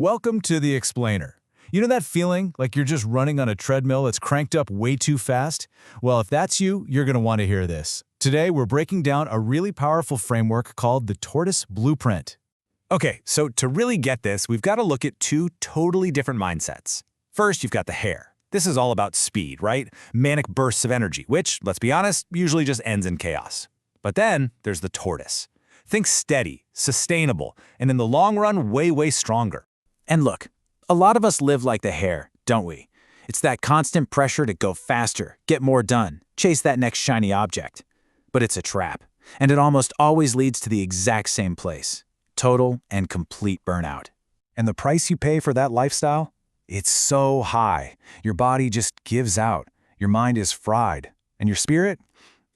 Welcome to the Explainer. You know that feeling like you're just running on a treadmill that's cranked up way too fast? Well, if that's you, you're going to want to hear this. Today, we're breaking down a really powerful framework called the Tortoise Blueprint. Okay, so to really get this, we've got to look at two totally different mindsets. First, you've got the hare. This is all about speed, right? Manic bursts of energy, which, let's be honest, usually just ends in chaos. But then there's the tortoise. Think steady, sustainable, and in the long run, way stronger. And look, a lot of us live like the hare, don't we? It's that constant pressure to go faster, get more done, chase that next shiny object. But it's a trap, and it almost always leads to the exact same place: total and complete burnout. And the price you pay for that lifestyle? It's so high. Your body just gives out, your mind is fried, and your spirit?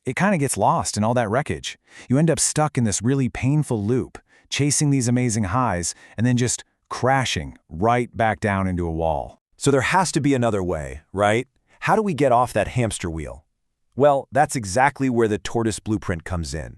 It kind of gets lost in all that wreckage. You end up stuck in this really painful loop, chasing these amazing highs, and then just crashing right back down into a wall. So there has to be another way, right? How do we get off that hamster wheel? Well, that's exactly where the Tortoise Blueprint comes in.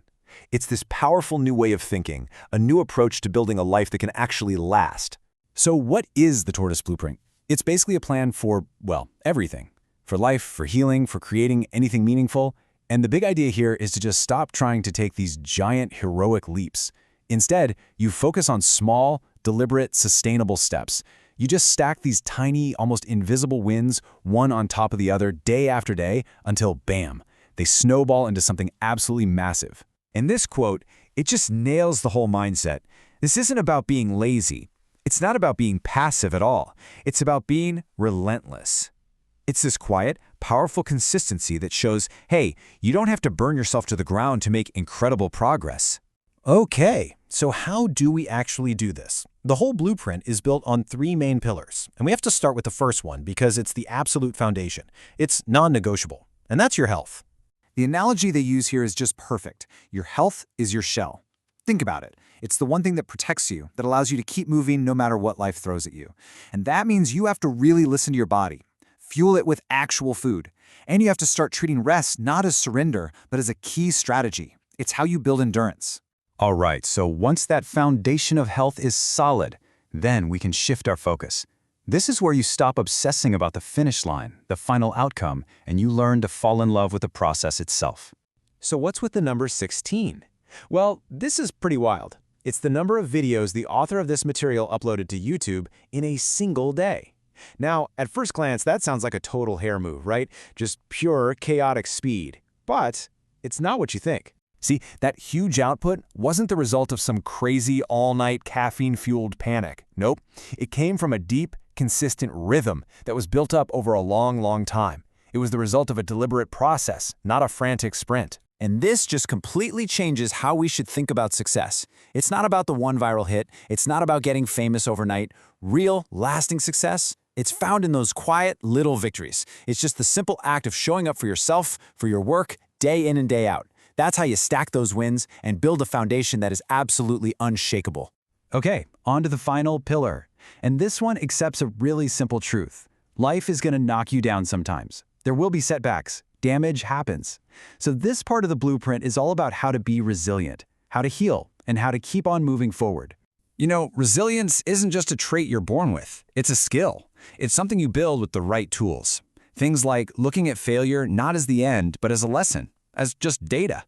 It's this powerful new way of thinking, a new approach to building a life that can actually last. So what is the Tortoise Blueprint? It's basically a plan for, well, everything. For life, for healing, for creating anything meaningful. And the big idea here is to just stop trying to take these giant, heroic leaps. Instead, you focus on small, deliberate, sustainable steps. You just stack these tiny, almost invisible wins, one on top of the other, day after day, until bam, they snowball into something absolutely massive. And this quote, it just nails the whole mindset. This isn't about being lazy. It's not about being passive at all. It's about being relentless. It's this quiet, powerful consistency that shows, hey, you don't have to burn yourself to the ground to make incredible progress. Okay, so how do we actually do this? The whole blueprint is built on three main pillars, and we have to start with the first one because it's the absolute foundation. It's non-negotiable, and that's your health. The analogy they use here is just perfect. Your health is your shell. Think about it. It's the one thing that protects you, that allows you to keep moving no matter what life throws at you. And that means you have to really listen to your body, fuel it with actual food, and you have to start treating rest not as surrender, but as a key strategy. It's how you build endurance. All right, so once that foundation of health is solid, then we can shift our focus. This is where you stop obsessing about the finish line, the final outcome, and you learn to fall in love with the process itself. So what's with the number 16? Well, this is pretty wild. It's the number of videos the author of this material uploaded to YouTube in a single day. Now, at first glance, that sounds like a total hare move, right? Just pure, chaotic speed. But it's not what you think. See, that huge output wasn't the result of some crazy all-night caffeine-fueled panic. Nope, it came from a deep, consistent rhythm that was built up over a long time. It was the result of a deliberate process, not a frantic sprint. And this just completely changes how we should think about success. It's not about the one viral hit. It's not about getting famous overnight. Real, lasting success, it's found in those quiet, little victories. It's just the simple act of showing up for yourself, for your work, day in and day out. That's how you stack those wins and build a foundation that is absolutely unshakable. Okay, on to the final pillar. And this one accepts a really simple truth. Life is going to knock you down sometimes. There will be setbacks. Damage happens. So this part of the blueprint is all about how to be resilient, how to heal, and how to keep on moving forward. You know, resilience isn't just a trait you're born with. It's a skill. It's something you build with the right tools. Things like looking at failure not as the end, but as a lesson, as just data.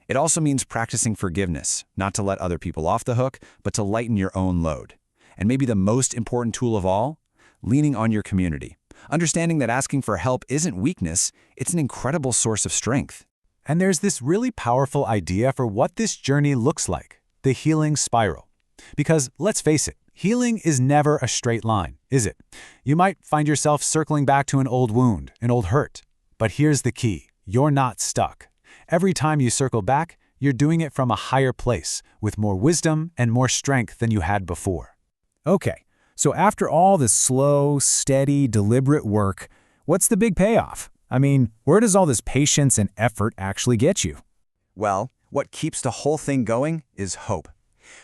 It also means practicing forgiveness, not to let other people off the hook, but to lighten your own load. And maybe the most important tool of all, leaning on your community. Understanding that asking for help isn't weakness, it's an incredible source of strength. And there's this really powerful idea for what this journey looks like, the healing spiral. Because let's face it, healing is never a straight line, is it? You might find yourself circling back to an old wound, an old hurt. But here's the key, you're not stuck. Every time you circle back, you're doing it from a higher place, with more wisdom and more strength than you had before. Okay, so after all this slow, steady, deliberate work, what's the big payoff? I mean, where does all this patience and effort actually get you? Well, what keeps the whole thing going is hope.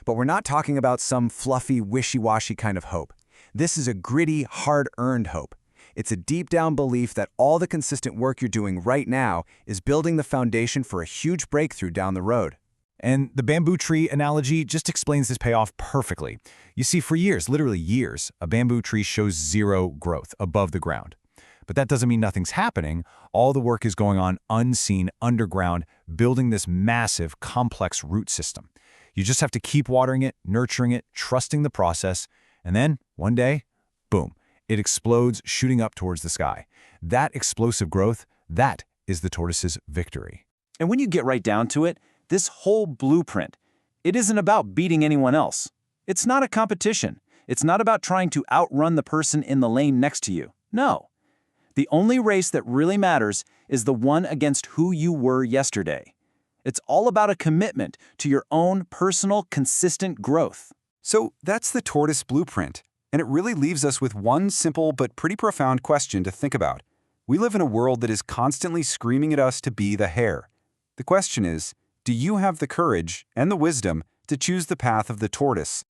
But we're not talking about some fluffy, wishy-washy kind of hope. This is a gritty, hard-earned hope. It's a deep-down belief that all the consistent work you're doing right now is building the foundation for a huge breakthrough down the road. And the bamboo tree analogy just explains this payoff perfectly. You see, for years, literally years, a bamboo tree shows zero growth above the ground. But that doesn't mean nothing's happening. All the work is going on unseen, underground, building this massive, complex root system. You just have to keep watering it, nurturing it, trusting the process, and then, one day, boom, it explodes, shooting up towards the sky. That explosive growth, that is the tortoise's victory. And when you get right down to it, this whole blueprint, it isn't about beating anyone else. It's not a competition. It's not about trying to outrun the person in the lane next to you. No. The only race that really matters is the one against who you were yesterday. It's all about a commitment to your own personal, consistent growth. So that's the tortoise blueprint, and it really leaves us with one simple but pretty profound question to think about. We live in a world that is constantly screaming at us to be the hare. The question is, do you have the courage and the wisdom to choose the path of the tortoise?